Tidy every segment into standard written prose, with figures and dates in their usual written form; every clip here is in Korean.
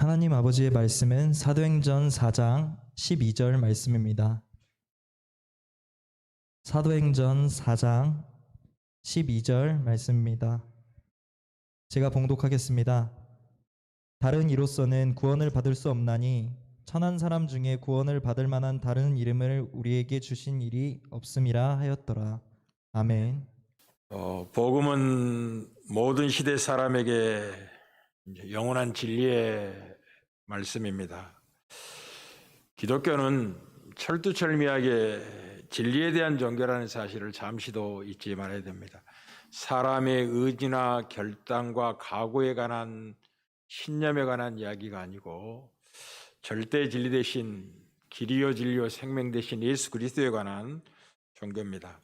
하나님 아버지의 말씀은 사도행전 4장 12절 말씀입니다. 사도행전 4장 12절 말씀입니다. 제가 봉독하겠습니다. 다른 이로서는 구원을 받을 수 없나니 천한 사람 중에 구원을 받을 만한 다른 이름을 우리에게 주신 일이 없음이라 하였더라. 아멘. 복음은 모든 시대 사람에게 영원한 진리의 말씀입니다. 기독교는 철두철미하게 진리에 대한 종교라는 사실을 잠시도 잊지 말아야 됩니다. 사람의 의지나 결단과 각오에 관한 신념에 관한 이야기가 아니고 절대 진리 대신 길이요 진리요 생명 대신 예수 그리스도에 관한 종교입니다.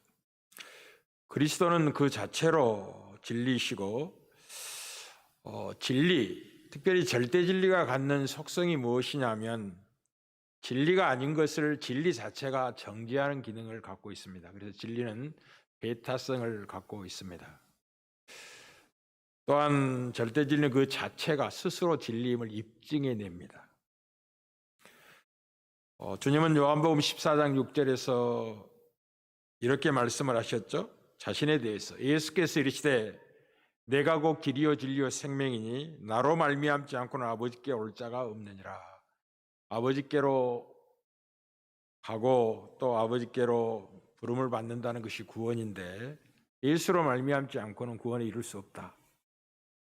그리스도는 그 자체로 진리이시고 진리, 특별히 절대 진리가 갖는 속성이 무엇이냐면 진리가 아닌 것을 진리 자체가 정지하는 기능을 갖고 있습니다. 그래서 진리는 배타성을 갖고 있습니다. 또한 절대 진리는 그 자체가 스스로 진리임을 입증해냅니다. 주님은 요한복음 14장 6절에서 이렇게 말씀을 하셨죠. 자신에 대해서 예수께서 이르시되 내가 곧 길이요 진리요 생명이니 나로 말미암지 않고는 아버지께 올 자가 없느니라. 아버지께로 가고 또 아버지께로 부름을 받는다는 것이 구원인데 예수로 말미암지 않고는 구원을 이룰 수 없다.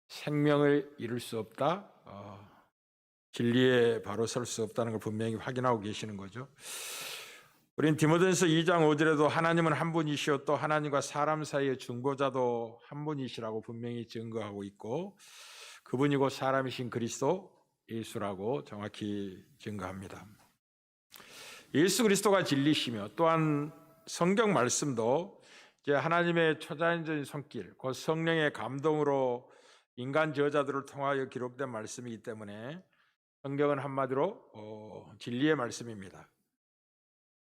생명을 이룰 수 없다. 진리에 바로 설 수 없다는 걸 분명히 확인하고 계시는 거죠. 우린 디모데전서 2장 5절에도 하나님은 한 분이시오 또 하나님과 사람 사이의 중보자도 한 분이시라고 분명히 증거하고 있고 그분이 곧 사람이신 그리스도 예수라고 정확히 증거합니다. 예수 그리스도가 진리시며 또한 성경 말씀도 이제 하나님의 초자연적인 손길, 곧 성령의 감동으로 인간 저자들을 통하여 기록된 말씀이기 때문에 성경은 한마디로 진리의 말씀입니다.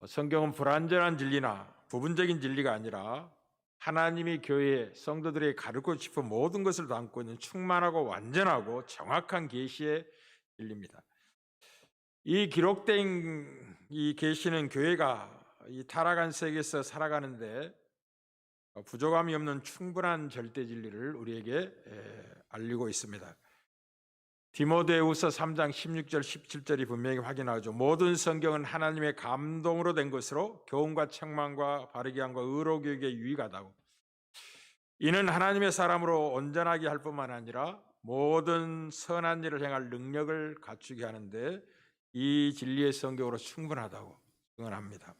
성경은 불완전한 진리나 부분적인 진리가 아니라 하나님이 교회에 성도들에게 가르치고 싶은 모든 것을 담고 있는 충만하고 완전하고 정확한 계시의 진리입니다. 이 기록된 이 계시는 교회가 이 타락한 세계에서 살아가는데 부족함이 없는 충분한 절대 진리를 우리에게 알리고 있습니다. 디모데후서 3장 16절 17절이 분명히 확인하죠. 모든 성경은 하나님의 감동으로 된 것으로 교훈과 책망과 바르게 함과 의로 교육에 유익하다고. 이는 하나님의 사람으로 온전하게 할 뿐만 아니라 모든 선한 일을 행할 능력을 갖추게 하는데 이 진리의 성경으로 충분하다고 증언합니다.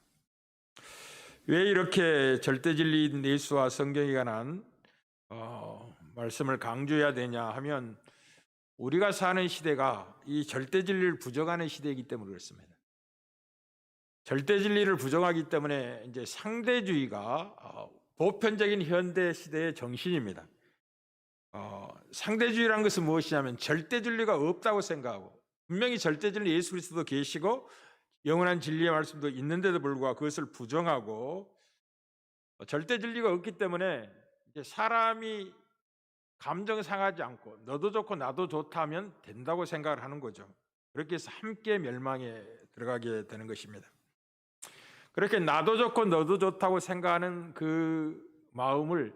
왜 이렇게 절대 진리인 예수와 성경에 관한 말씀을 강조해야 되냐 하면 우리가 사는 시대가 이 절대 진리를 부정하는 시대이기 때문에 그렇습니다. 절대 진리를 부정하기 때문에 이제 상대주의가 보편적인 현대 시대의 정신입니다. 상대주의라는 것은 무엇이냐면 절대 진리가 없다고 생각하고 분명히 절대 진리 예수 그리스도도 계시고 영원한 진리의 말씀도 있는데도 불구하고 그것을 부정하고 절대 진리가 없기 때문에 이제 사람이 감정 상하지 않고 너도 좋고 나도 좋다면 된다고 생각을 하는 거죠. 그렇게 해서 함께 멸망에 들어가게 되는 것입니다. 그렇게 나도 좋고 너도 좋다고 생각하는 그 마음을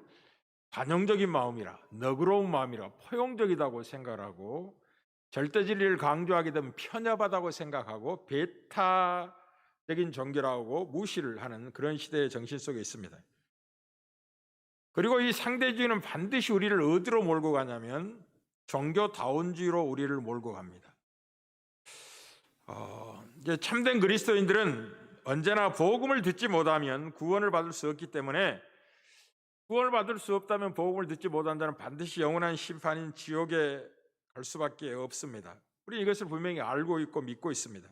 관용적인 마음이라 너그러운 마음이라 포용적이다고 생각하고 절대 진리를 강조하게 되면 편협하다고 생각하고 배타적인 종교라고 무시를 하는 그런 시대의 정신 속에 있습니다. 그리고 이 상대주의는 반드시 우리를 어디로 몰고 가냐면 종교다운주의로 우리를 몰고 갑니다. 이제 참된 그리스도인들은 언제나 복음을 듣지 못하면 구원을 받을 수 없기 때문에 구원을 받을 수 없다면 복음을 듣지 못한 자는 반드시 영원한 심판인 지옥에 갈 수밖에 없습니다. 우리 이것을 분명히 알고 있고 믿고 있습니다.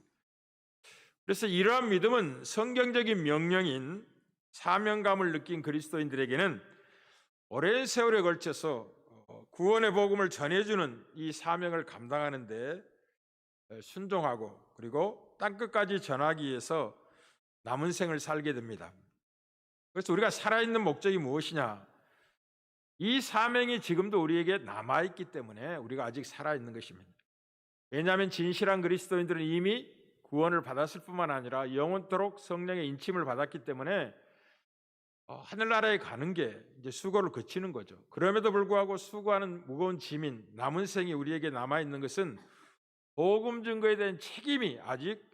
그래서 이러한 믿음은 성경적인 명령인 사명감을 느낀 그리스도인들에게는 오랜 세월에 걸쳐서 구원의 복음을 전해주는 이 사명을 감당하는 데 순종하고 그리고 땅끝까지 전하기 위해서 남은 생을 살게 됩니다. 그래서 우리가 살아있는 목적이 무엇이냐? 이 사명이 지금도 우리에게 남아있기 때문에 우리가 아직 살아있는 것입니다. 왜냐하면 진실한 그리스도인들은 이미 구원을 받았을 뿐만 아니라 영원토록 성령의 인침을 받았기 때문에 하늘나라에 가는 게 이제 수고를 그치는 거죠. 그럼에도 불구하고 수고하는 무거운 짐인 남은 생이 우리에게 남아 있는 것은 복음 증거에 대한 책임이 아직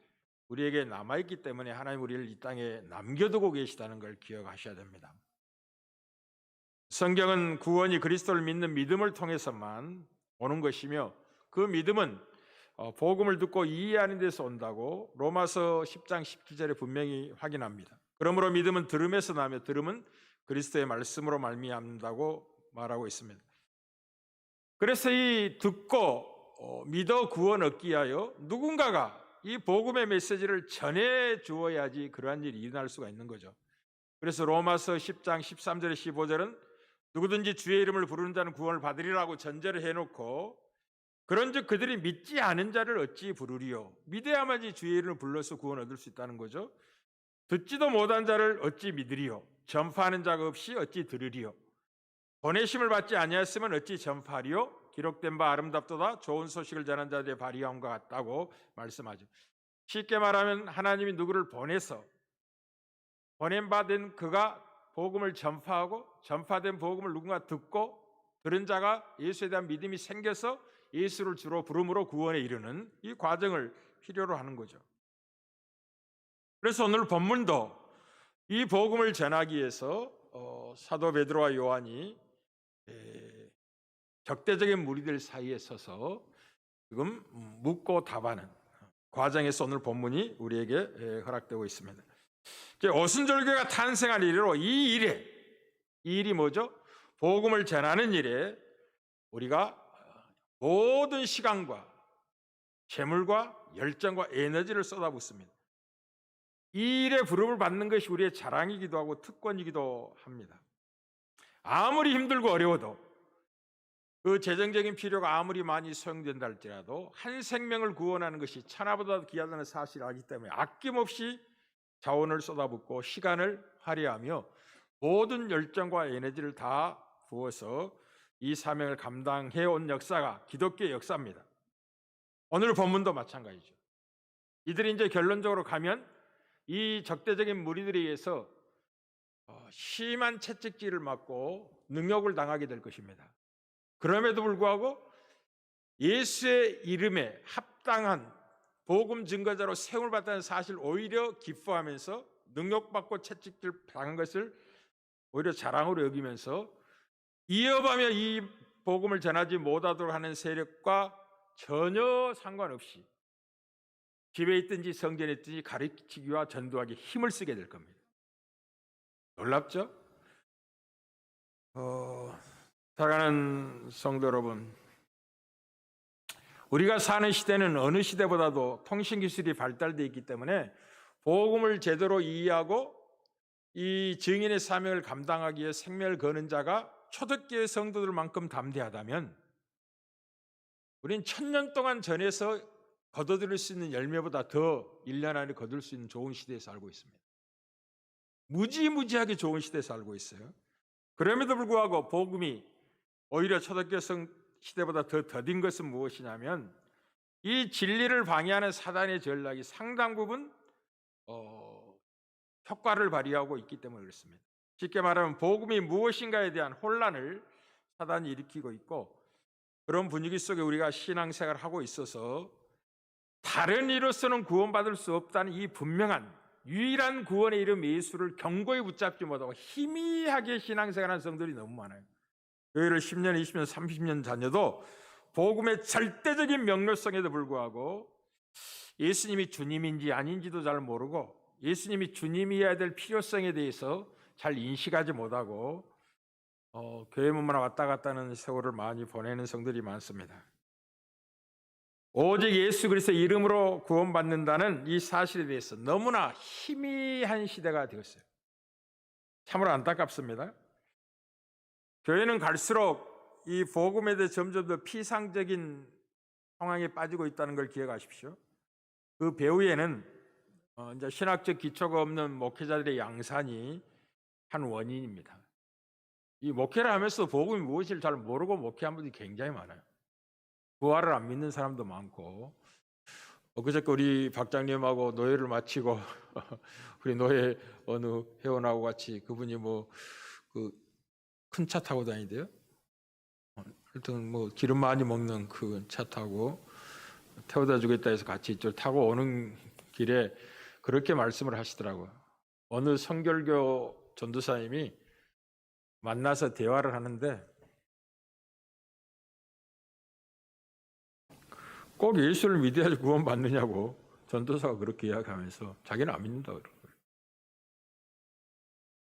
우리에게 남아 있기 때문에 하나님 우리를 이 땅에 남겨두고 계시다는 걸 기억하셔야 됩니다. 성경은 구원이 그리스도를 믿는 믿음을 통해서만 오는 것이며 그 믿음은 복음을 듣고 이해하는 데서 온다고 로마서 10장 17절에 분명히 확인합니다. 그러므로 믿음은 들음에서 나며 들음은 그리스도의 말씀으로 말미암는다고 말하고 있습니다. 그래서 이 듣고 믿어 구원 얻기 위하여 누군가가 이 복음의 메시지를 전해 주어야지 그러한 일이 일어날 수가 있는 거죠. 그래서 로마서 10장 13절에 15절은 누구든지 주의 이름을 부르는 자는 구원을 받으리라고 전제를 해놓고 그런즉 그들이 믿지 않은 자를 어찌 부르리요? 믿어야만이 주의 이름을 불러서 구원 얻을 수 있다는 거죠. 듣지도 못한 자를 어찌 믿으리요? 전파하는 자가 없이 어찌 들으리요? 보내심을 받지 아니하였으면 어찌 전파하리요? 기록된 바 아름답도다 좋은 소식을 전한 자들의 발휘함과 같다고 말씀하죠. 쉽게 말하면 하나님이 누구를 보내서 보낸 바 된 그가 복음을 전파하고 전파된 복음을 누군가 듣고 들은 자가 예수에 대한 믿음이 생겨서 예수를 주로 부름으로 구원에 이르는 이 과정을 필요로 하는 거죠. 그래서 오늘 본문도 이 복음을 전하기 위해서 사도 베드로와 요한이 적대적인 무리들 사이에 서서 지금 묻고 답하는 과정에서 오늘 본문이 우리에게 허락되고 있습니다. 오순절교가 탄생한 이래로 이 일이 뭐죠? 복음을 전하는 일에 우리가 모든 시간과 재물과 열정과 에너지를 쏟아붓습니다. 이 일에 부름을 받는 것이 우리의 자랑이기도 하고 특권이기도 합니다. 아무리 힘들고 어려워도 그 재정적인 필요가 아무리 많이 소용된다 할지라도 한 생명을 구원하는 것이 천하보다 귀하다는 사실을 알기 때문에 아낌없이 자원을 쏟아붓고 시간을 할애하며 모든 열정과 에너지를 다 부어서 이 사명을 감당해온 역사가 기독교의 역사입니다. 오늘 본문도 마찬가지죠. 이들이 이제 결론적으로 가면 이 적대적인 무리들에 의해서 심한 채찍질을 맞고 능욕을 당하게 될 것입니다. 그럼에도 불구하고 예수의 이름에 합당한 복음 증거자로 세움을 받다는 사실 오히려 기뻐하면서 능욕받고 채찍질 당한 것을 오히려 자랑으로 여기면서 이어가며 이 복음을 전하지 못하도록 하는 세력과 전혀 상관없이 집에 있든지 성전에 있든지 가르치기와 전도하기 힘을 쓰게 될 겁니다. 놀랍죠? 사랑하는 성도 여러분, 우리가 사는 시대는 어느 시대보다도 통신기술이 발달되어 있기 때문에 복음을 제대로 이해하고 이 증인의 사명을 감당하기 위해 생명을 거는 자가 초대교회 성도들만큼 담대하다면 우린 1000년 동안 전해서 거둬들일 수 있는 열매보다 더 1년 안에 거둘 수 있는 좋은 시대에 살고 있습니다. 무지무지하게 좋은 시대에 살고 있어요. 그럼에도 불구하고 복음이 오히려 초대교회 시대보다 더 더딘 것은 무엇이냐면 이 진리를 방해하는 사단의 전략이 상당 부분 효과를 발휘하고 있기 때문에 그렇습니다. 쉽게 말하면 복음이 무엇인가에 대한 혼란을 사단이 일으키고 있고 그런 분위기 속에 우리가 신앙생활을 하고 있어서 다른 이로서는 구원받을 수 없다는 이 분명한 유일한 구원의 이름 예수를 견고히 붙잡지 못하고 희미하게 신앙생활하는 성들이 너무 많아요. 교회를 10년, 20년, 30년 다녀도 복음의 절대적인 명료성에도 불구하고 예수님이 주님인지 아닌지도 잘 모르고 예수님이 주님이어야 될 필요성에 대해서 잘 인식하지 못하고 교회 문만 왔다 갔다 하는 세월을 많이 보내는 성들이 많습니다. 오직 예수 그리스도의 이름으로 구원받는다는 이 사실에 대해서 너무나 희미한 시대가 되었어요. 참으로 안타깝습니다. 교회는 갈수록 이 복음에 대해 점점 더 피상적인 상황에 빠지고 있다는 걸 기억하십시오. 그 배후에는 이제 신학적 기초가 없는 목회자들의 양산이 한 원인입니다. 이 목회를 하면서 복음이 무엇인지 잘 모르고 목회한 분들이 굉장히 많아요. 부활을 안 믿는 사람도 많고, 그저께 우리 박장님하고 노예를 마치고 우리 노예 어느 회원하고 같이 그분이 뭐 그 큰 차 타고 다니대요. 하여튼 뭐 기름 많이 먹는 그 차 타고 태워다 주겠다 해서 같이 이쪽 타고 오는 길에 그렇게 말씀을 하시더라고요. 어느 성결교 전도사님이 만나서 대화를 하는데 꼭 예수를 믿어야지 구원받느냐고 전도사가 그렇게 이야기하면서 자기는 안 믿는다 그러는 거예요.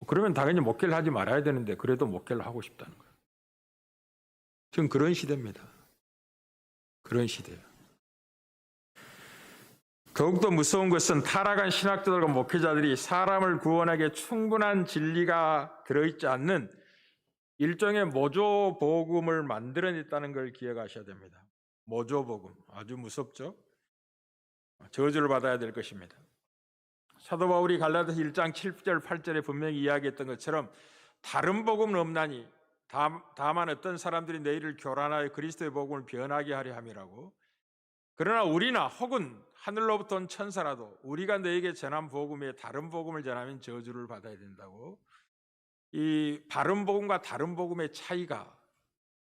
그러면 당연히 목회를 하지 말아야 되는데 그래도 목회를 하고 싶다는 거예요. 지금 그런 시대입니다. 그런 시대예요. 더욱더 무서운 것은 타락한 신학자들과 목회자들이 사람을 구원하기에 충분한 진리가 들어있지 않는 일종의 모조복음을 만들어냈다는 걸 기억하셔야 됩니다. 모조복음, 아주 무섭죠? 저주를 받아야 될 것입니다. 사도 바울이 갈라디아서 1장 7절 8절에 분명히 이야기했던 것처럼 다른 복음은 없나니 다만 어떤 사람들이 너희를 교란하여 그리스도의 복음을 변하게 하려 함이라고. 그러나 우리나 혹은 하늘로부터 온 천사라도 우리가 너에게 전한 복음에 다른 복음을 전하면 저주를 받아야 된다고. 이 바른 복음과 다른 복음의 차이가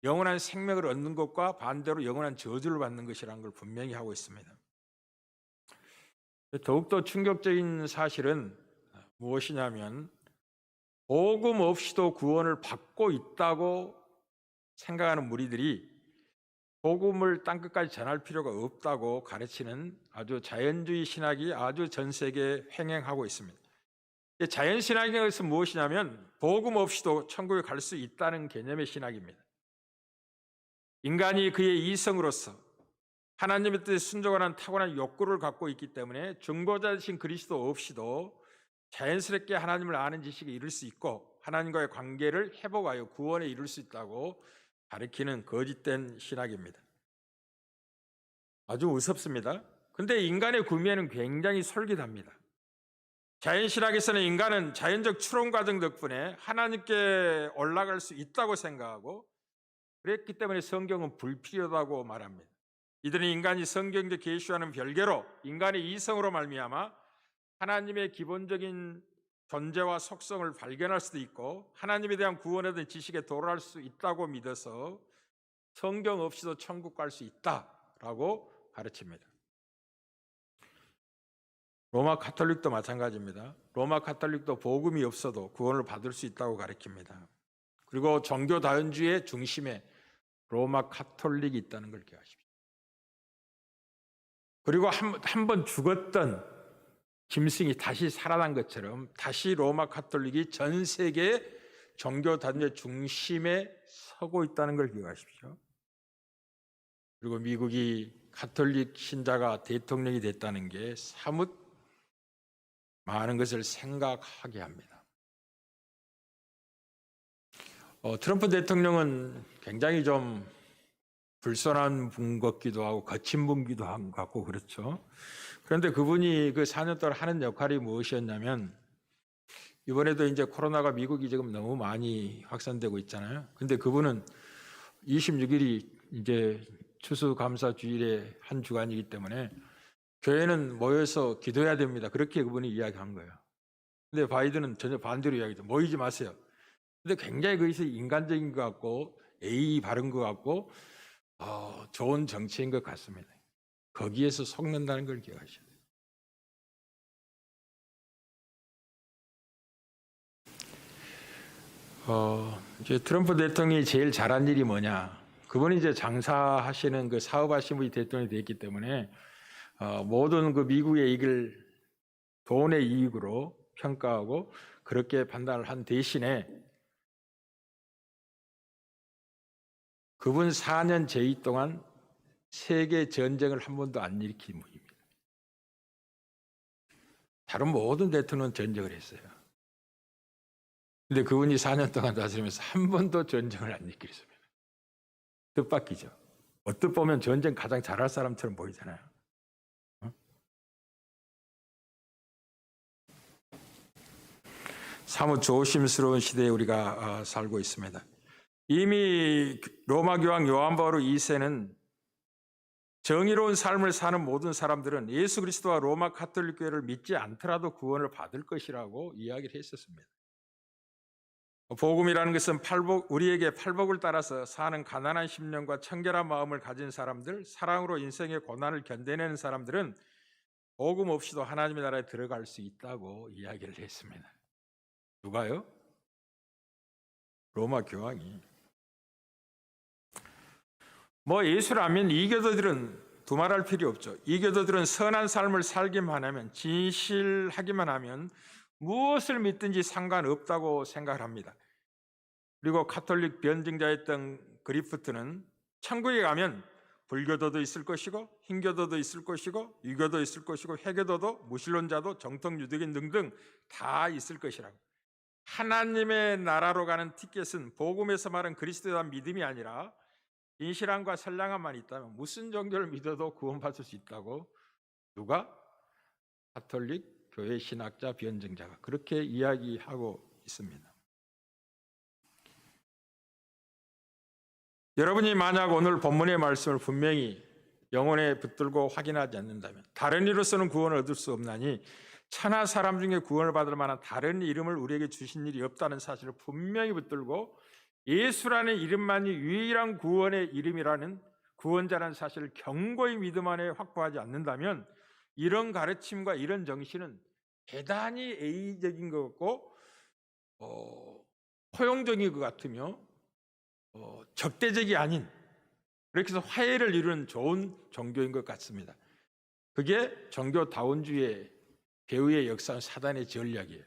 영원한 생명을 얻는 것과 반대로 영원한 저주를 받는 것이라는 걸 분명히 하고 있습니다. 더욱더 충격적인 사실은 무엇이냐면 복음 없이도 구원을 받고 있다고 생각하는 무리들이 복음을 땅끝까지 전할 필요가 없다고 가르치는 아주 자연주의 신학이 아주 전 세계에 횡행하고 있습니다. 자연신학의 것은 무엇이냐면 복음 없이도 천국에 갈 수 있다는 개념의 신학입니다. 인간이 그의 이성으로서 하나님의 뜻에 순종하는 타고난 욕구를 갖고 있기 때문에 중보자 되신 그리스도 없이도 자연스럽게 하나님을 아는 지식에 이를 수 있고 하나님과의 관계를 회복하여 구원에 이룰 수 있다고 가르치는 거짓된 신학입니다. 아주 무섭습니다. 그런데 인간의 구미에는 굉장히 솔깃합니다. 자연신학에서는 인간은 자연적 추론 과정 덕분에 하나님께 올라갈 수 있다고 생각하고 그랬기 때문에 성경은 불필요하다고 말합니다. 이들은 인간이 성경적 계시와는 별개로 인간의 이성으로 말미암아 하나님의 기본적인 존재와 속성을 발견할 수도 있고 하나님에 대한 구원에 대한 지식에 도달할 수 있다고 믿어서 성경 없이도 천국 갈 수 있다라고 가르칩니다. 로마 가톨릭도 마찬가지입니다. 로마 가톨릭도 복음이 없어도 구원을 받을 수 있다고 가르칩니다. 그리고 종교 다원주의 중심에 로마 가톨릭이 있다는 걸 기억하십시오. 그리고 한 번 죽었던 짐승이 다시 살아난 것처럼 다시 로마 가톨릭이 전 세계 종교 다원주의 중심에 서고 있다는 걸 기억하십시오. 그리고 미국이 가톨릭 신자가 대통령이 됐다는 게 사뭇 많은 것을 생각하게 합니다. 트럼프 대통령은 굉장히 좀 불손한 분 같기도 하고 거친 분기도 한 것 같고 그렇죠. 그런데 그분이 그 4년 동안 하는 역할이 무엇이었냐면 이번에도 이제 코로나가 미국이 지금 너무 많이 확산되고 있잖아요. 근데 그분은 26일이 이제 추수감사 주일의 한 주간이기 때문에 교회는 모여서 기도해야 됩니다. 그렇게 그분이 이야기한 거예요. 근데 바이든은 전혀 반대로 이야기죠. 모이지 마세요. 근데 굉장히 거기서 인간적인 것 같고 예의 바른 것 같고 좋은 정치인 것 같습니다. 거기에서 속는다는 걸 기억하셔야 돼요. 이제 트럼프 대통령이 제일 잘한 일이 뭐냐? 그분이 이제 장사하시는 그 사업하시는 분이 대통령이 됐기 때문에 모든 그 미국의 이익을 돈의 이익으로 평가하고 그렇게 판단을 한 대신에 그분 4년 재위 동안 세계 전쟁을 한 번도 안 일으킨 분입니다. 다른 모든 대통령은 전쟁을 했어요. 근데 그분이 4년 동안 다스리면서 한 번도 전쟁을 안 일으켰습니다. 뜻밖이죠. 어떻게 보면 전쟁 가장 잘할 사람처럼 보이잖아요. 사뭇 조심스러운 시대에 우리가 살고 있습니다. 이미 로마 교황 요한 바오로 2세는 정의로운 삶을 사는 모든 사람들은 예수 그리스도와 로마 가톨릭 교회를 믿지 않더라도 구원을 받을 것이라고 이야기를 했었습니다. 복음이라는 것은 우리에게 팔복을 따라서 사는 가난한 심령과 청결한 마음을 가진 사람들, 사랑으로 인생의 고난을 견뎌내는 사람들은 복음 없이도 하나님의 나라에 들어갈 수 있다고 이야기를 했습니다. 누가요? 로마 교황이. 예수를 안 믿는 이교도들은 두말할 필요 없죠. 이교도들은 선한 삶을 살기만 하면, 진실하기만 하면 무엇을 믿든지 상관없다고 생각을 합니다. 그리고 가톨릭 변증자였던 그리프트는 천국에 가면 불교도도 있을 것이고 힌교도도 있을 것이고 유교도 있을 것이고 회교도도 무신론자도 정통유대인 등등 다 있을 것이라고. 하나님의 나라로 가는 티켓은 복음에서 말한 그리스도에 대한 믿음이 아니라 진실함과 선량함만 있다면 무슨 종교를 믿어도 구원받을 수 있다고 누가? 가톨릭 교회 신학자 변증자가 그렇게 이야기하고 있습니다. 여러분이 만약 오늘 본문의 말씀을 분명히 영혼에 붙들고 확인하지 않는다면 다른 이로서는 구원을 얻을 수 없나니 천하 사람 중에 구원을 받을 만한 다른 이름을 우리에게 주신 일이 없다는 사실을 분명히 붙들고 예수라는 이름만이 유일한 구원의 이름이라는 구원자라는 사실을 견고히 믿음 안에 확보하지 않는다면 이런 가르침과 이런 정신은 대단히 애의적인 것 같고 포용적인 것 같으며 적대적이 아닌, 그렇게 해서 화해를 이루는 좋은 종교인 것 같습니다. 그게 종교다원주의 배후의 역사는 사단의 전략이에요.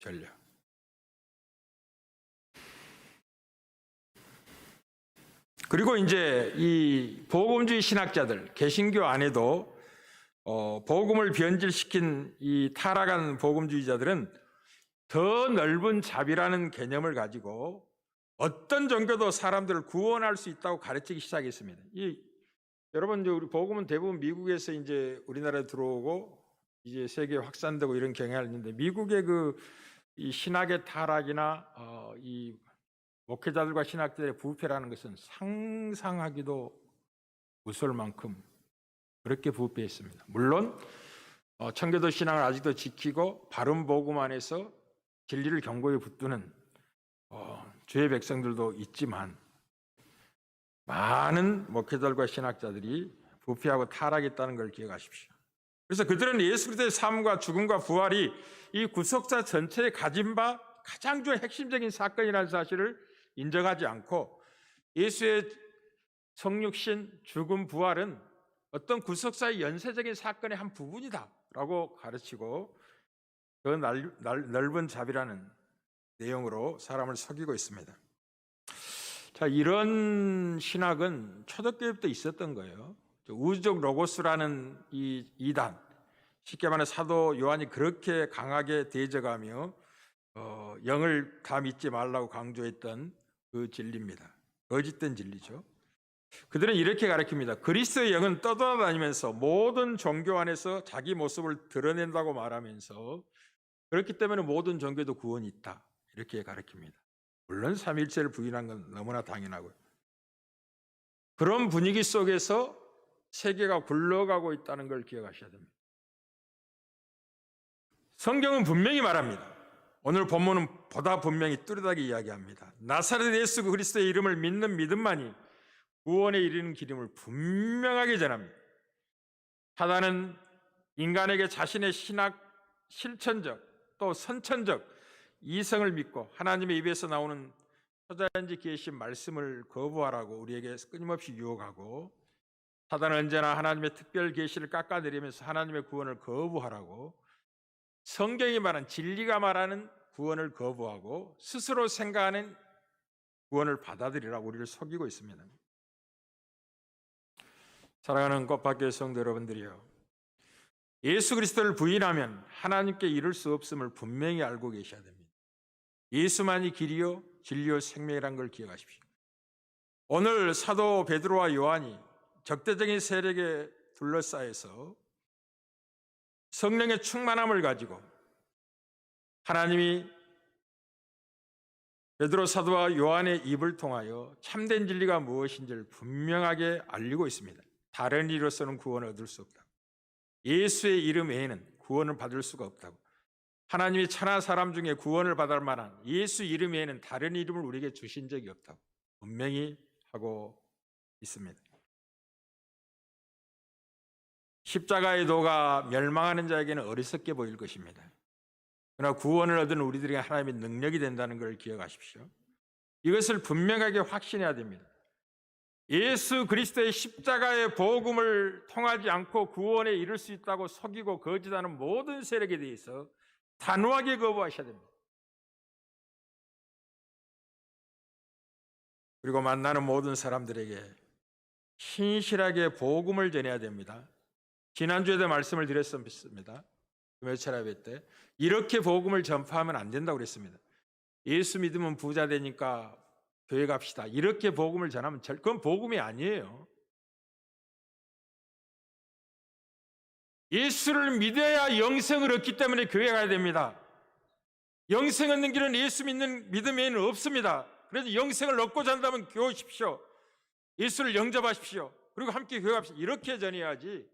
전략. 그리고 이제 이 복음주의 신학자들, 개신교 안에도 복음을 변질시킨 이 타락한 복음주의자들은 더 넓은 자비라는 개념을 가지고 어떤 종교도 사람들을 구원할 수 있다고 가르치기 시작했습니다. 여러분, 이제 우리 복음은 대부분 미국에서 이제 우리나라에 들어오고 이제 세계에 확산되고 이런 경향이 있는데 미국의 이 신학의 타락이나 이 목회자들과 신학자들의 부패라는 것은 상상하기도 무서울 만큼 그렇게 부패했습니다. 물론 청교도 신앙을 아직도 지키고 바른 복음 안에서 진리를 견고히 붙드는 주의 백성들도 있지만 많은 목회자들과 신학자들이 부패하고 타락했다는 걸 기억하십시오. 그래서 그들은 예수 그리스도의 삶과 죽음과 부활이 이 구속사 전체에 가진 바 가장 중요한 핵심적인 사건이라는 사실을 인정하지 않고 예수의 성육신, 죽음, 부활은 어떤 구속사의 연쇄적인 사건의 한 부분이다라고 가르치고 그 넓은 자비라는 내용으로 사람을 속이고 있습니다. 자, 이런 신학은 초대교회부터 있었던 거예요. 우주적 로고스라는 이 이단, 쉽게 말해 사도 요한이 그렇게 강하게 대적하며 영을 다 믿지 말라고 강조했던 그 진리입니다. 거짓된 진리죠. 그들은 이렇게 가르칩니다. 그리스도의 영은 떠돌아다니면서 모든 종교 안에서 자기 모습을 드러낸다고 말하면서 그렇기 때문에 모든 종교도 구원이 있다. 이렇게 가르칩니다. 물론 삼위일체를 부인한 건 너무나 당연하고요. 그런 분위기 속에서 세계가 굴러가고 있다는 걸 기억하셔야 됩니다. 성경은 분명히 말합니다. 오늘 본문은 보다 분명히 뚜렷하게 이야기합니다. 나사렛 예수 그리스도의 이름을 믿는 믿음만이 구원에 이르는 길임을 분명하게 전합니다. 사단은 인간에게 자신의 신학 실천적 또 선천적 이성을 믿고 하나님의 입에서 나오는 초자연지 계신 말씀을 거부하라고 우리에게 끊임없이 유혹하고 사단은 언제나 하나님의 특별 계시를 깎아내리면서 하나님의 구원을 거부하라고 성경이 말한 진리가 말하는 구원을 거부하고 스스로 생각하는 구원을 받아들이라고 우리를 속이고 있습니다. 사랑하는 꽃밭교회 성도 여러분들이요, 예수 그리스도를 부인하면 하나님께 이룰 수 없음을 분명히 알고 계셔야 됩니다. 예수만이 길이요 진리요 생명이라는 걸 기억하십시오. 오늘 사도 베드로와 요한이 적대적인 세력에 둘러싸여서 성령의 충만함을 가지고 하나님이 베드로 사도와 요한의 입을 통하여 참된 진리가 무엇인지를 분명하게 알리고 있습니다. 다른 이로서는 구원을 얻을 수 없다고. 예수의 이름 외에는 구원을 받을 수가 없다고. 하나님이 천하 사람 중에 구원을 받을 만한 예수 이름 외에는 다른 이름을 우리에게 주신 적이 없다고 분명히 하고 있습니다. 십자가의 도가 멸망하는 자에게는 어리석게 보일 것입니다. 그러나 구원을 얻은 우리들에게 하나님의 능력이 된다는 걸 기억하십시오. 이것을 분명하게 확신해야 됩니다. 예수 그리스도의 십자가의 복음을 통하지 않고 구원에 이를 수 있다고 속이고 거짓하는 모든 세력에 대해서 단호하게 거부하셔야 됩니다. 그리고 만나는 모든 사람들에게 신실하게 복음을 전해야 됩니다. 지난주에도 말씀을 드렸습니다. 금요철야배 때 이렇게 복음을 전파하면 안 된다고 그랬습니다. 예수 믿으면 부자 되니까 교회 갑시다. 이렇게 복음을 전하면 그건 복음이 아니에요. 예수를 믿어야 영생을 얻기 때문에 교회 가야 됩니다. 영생 얻는 길은 예수 믿는 믿음에는 없습니다. 그래서 영생을 얻고자 한다면 교회 오십시오. 예수를 영접하십시오. 그리고 함께 교회 갑시다. 이렇게 전해야지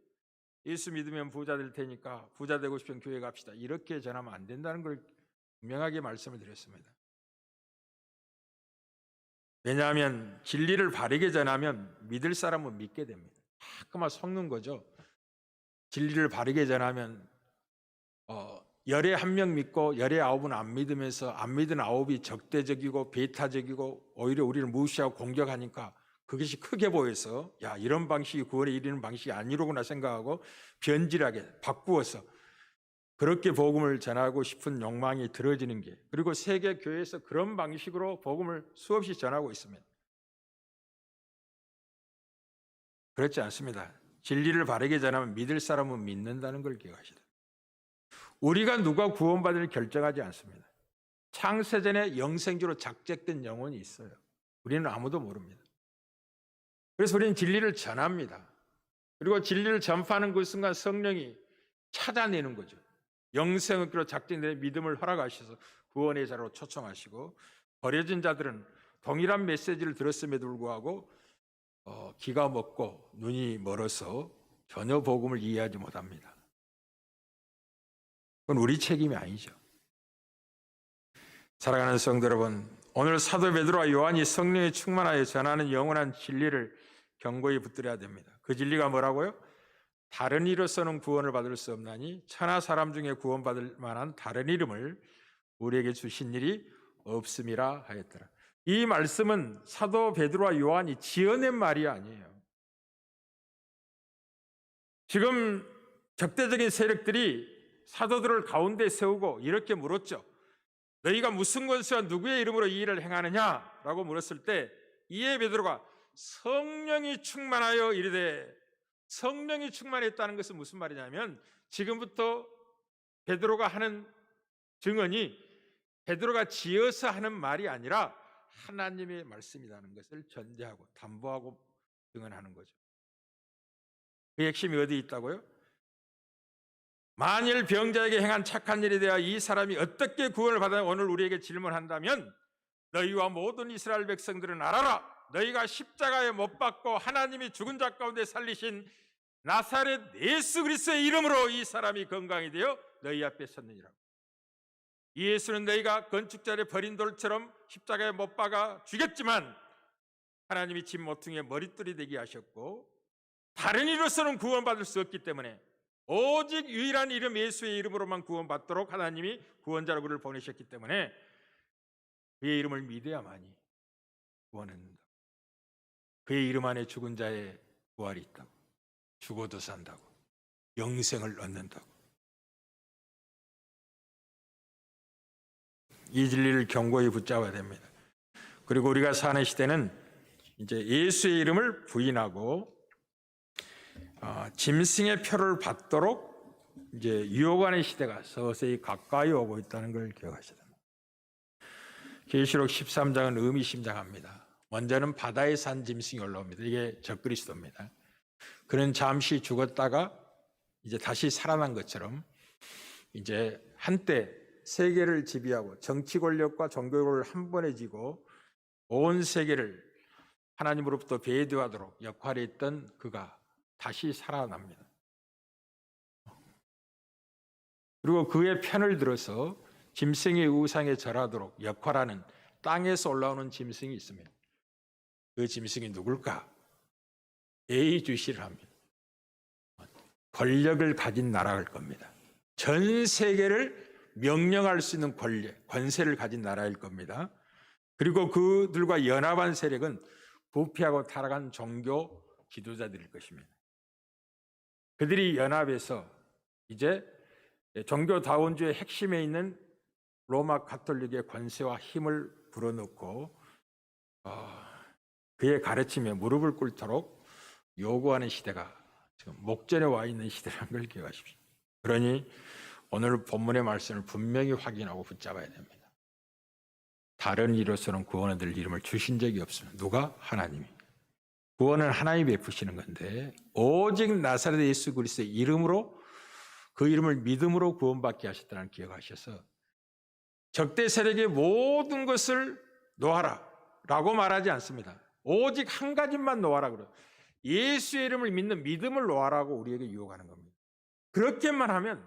예수 믿으면 부자 될 테니까 부자 되고 싶으면 교회 갑시다. 이렇게 전하면 안 된다는 걸 분명하게 말씀을 드렸습니다. 왜냐하면 진리를 바르게 전하면 믿을 사람은 믿게 됩니다. 자꾸만 속는 거죠. 진리를 바르게 전하면 열에 한 명 믿고 열에 아홉은 안 믿으면서 안 믿은 아홉이 적대적이고 배타적이고 오히려 우리를 무시하고 공격하니까 그것이 크게 보여서 야 이런 방식이 구원에 이르는 방식이 아니로구나 생각하고 변질하게 바꾸어서 그렇게 복음을 전하고 싶은 욕망이 들어지는 게 그리고 세계 교회에서 그런 방식으로 복음을 수없이 전하고 있습니다. 그렇지 않습니다. 진리를 바르게 전하면 믿을 사람은 믿는다는 걸 기억하시다. 우리가 누가 구원받을 결정하지 않습니다. 창세전에 영생주로 작정된 영혼이 있어요. 우리는 아무도 모릅니다. 그래서 우리는 진리를 전합니다. 그리고 진리를 전파하는 그 순간 성령이 찾아내는 거죠. 영생으로 작정된 믿음을 허락하셔서 구원의 자로 초청하시고 버려진 자들은 동일한 메시지를 들었음에도 불구하고 기가 먹고 눈이 멀어서 전혀 복음을 이해하지 못합니다. 그건 우리 책임이 아니죠. 사랑하는 성도 여러분, 오늘 사도 베드로와 요한이 성령에 충만하여 전하는 영원한 진리를 경고히 붙들어야 됩니다. 그 진리가 뭐라고요? 다른 이로서는 구원을 받을 수 없나니 천하 사람 중에 구원받을 만한 다른 이름을 우리에게 주신 일이 없음이라 하였더라. 이 말씀은 사도 베드로와 요한이 지어낸 말이 아니에요. 지금 적대적인 세력들이 사도들을 가운데 세우고 이렇게 물었죠. 너희가 무슨 권세와 누구의 이름으로 이 일을 행하느냐라고 물었을 때 이에 베드로가 성령이 충만하여 이르되, 성령이 충만했다는 것은 무슨 말이냐면 지금부터 베드로가 하는 증언이 베드로가 지어서 하는 말이 아니라 하나님의 말씀이라는 것을 전제하고 담보하고 증언하는 거죠. 그 핵심이 어디 있다고요? 만일 병자에게 행한 착한 일에 대하여 이 사람이 어떻게 구원을 받아 오늘 우리에게 질문한다면 너희와 모든 이스라엘 백성들은 알아라. 너희가 십자가에 못 박고 하나님이 죽은 자 가운데 살리신 나사렛 예수 그리스도의 이름으로 이 사람이 건강이 되어 너희 앞에 섰느니라. 이 예수는 너희가 건축자를 버린 돌처럼 십자가에 못 박아 죽였지만 하나님이 집 모퉁이에 머릿돌이 되게 하셨고 다른 이로서는 구원받을 수 없기 때문에 오직 유일한 이름 예수의 이름으로만 구원받도록 하나님이 구원자로 그를 보내셨기 때문에 그의 이름을 믿어야만이 구원합니다. 그의 이름 안에 죽은 자의 부활이 있다고, 죽어도 산다고, 영생을 얻는다고. 이 진리를 견고히 붙잡아야 됩니다. 그리고 우리가 사는 시대는 이제 예수의 이름을 부인하고 짐승의 표를 받도록 이제 유혹하는 시대가 서서히 가까이 오고 있다는 걸 기억하셔야 됩니다. 계시록 13장은 의미심장합니다. 먼저는 바다에 산 짐승이 올라옵니다. 이게 적그리스도입니다. 그는 잠시 죽었다가 이제 다시 살아난 것처럼 이제 한때 세계를 지배하고 정치 권력과 종교를 한 번에 쥐고 온 세계를 하나님으로부터 배교하도록 역할에 있던 그가 다시 살아납니다. 그리고 그의 편을 들어서 짐승의 우상에 절하도록 역할하는 땅에서 올라오는 짐승이 있습니다. 그 짐승이 누굴까? 예의주시를 합니다. 권력을 가진 나라일 겁니다. 전 세계를 명령할 수 있는 권력, 권세를 가진 나라일 겁니다. 그리고 그들과 연합한 세력은 부패하고 타락한 종교 지도자들일 것입니다. 그들이 연합해서 이제 종교다원주의 핵심에 있는 로마 가톨릭의 권세와 힘을 불어넣고 그의 가르침에 무릎을 꿇도록 요구하는 시대가 지금 목전에 와 있는 시대라는 걸 기억하십시오. 그러니 오늘 본문의 말씀을 분명히 확인하고 붙잡아야 됩니다. 다른 이로서는 구원을 얻을 이름을 주신 적이 없습니다. 누가? 하나님이. 구원은 하나님이 베푸시는 건데 오직 나사렛 예수 그리스도의 이름으로 그 이름을 믿음으로 구원받게 하셨다는 기억하셔서 적대 세력의 모든 것을 놓아라 라고 말하지 않습니다. 오직 한 가지만 놓아라 그래요. 예수의 이름을 믿는 믿음을 놓아라고 우리에게 유혹하는 겁니다. 그렇게만 하면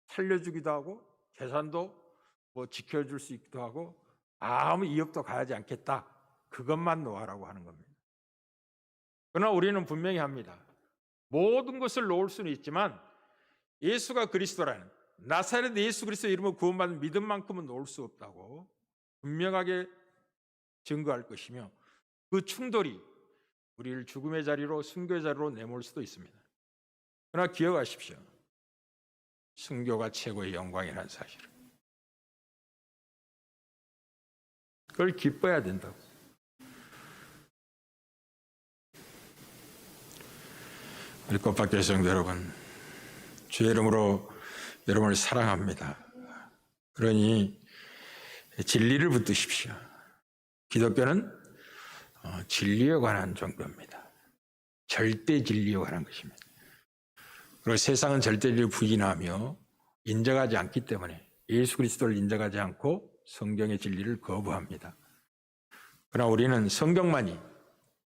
살려주기도 하고 재산도 뭐 지켜줄 수 있기도 하고 아무 이역도 가하지 않겠다. 그것만 놓아라고 하는 겁니다. 그러나 우리는 분명히 합니다. 모든 것을 놓을 수는 있지만 예수가 그리스도라는 나사렛 예수 그리스도 이름으로 구원받은 믿음만큼은 놓을 수 없다고 분명하게 증거할 것이며 그 충돌이 우리를 죽음의 자리로 순교의 자리로 내몰 수도 있습니다. 그러나 기억하십시오. 순교가 최고의 영광이라는 사실을. 그걸 기뻐해야 된다고. 우리 꽃밭교회 성도 여러분, 주의 이름으로 여러분을 사랑합니다. 그러니 진리를 붙드십시오. 기독교는 진리에 관한 종교입니다. 절대 진리에 관한 것입니다. 그리고 세상은 절대 진리를 부인하며 인정하지 않기 때문에 예수 그리스도를 인정하지 않고 성경의 진리를 거부합니다. 그러나 우리는 성경만이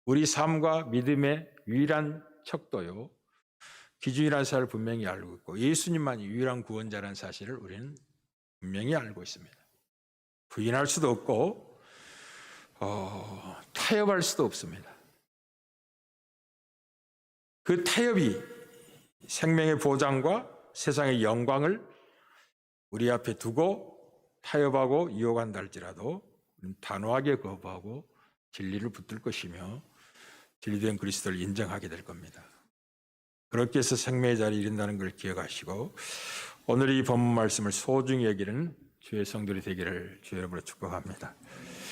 우리 삶과 믿음의 유일한 척도요 기준이라는 사실을 분명히 알고 있고 예수님만이 유일한 구원자라는 사실을 우리는 분명히 알고 있습니다. 부인할 수도 없고 타협할 수도 없습니다. 그 타협이 생명의 보장과 세상의 영광을 우리 앞에 두고 타협하고 유혹한다 할지라도 단호하게 거부하고 진리를 붙들 것이며 진리된 그리스도를 인정하게 될 겁니다. 그렇게 해서 생명의 자리에 이른다는 걸 기억하시고 오늘 이 본문 말씀을 소중히 여기는 주의 성도들이 되기를 주의 이름으로 축복합니다.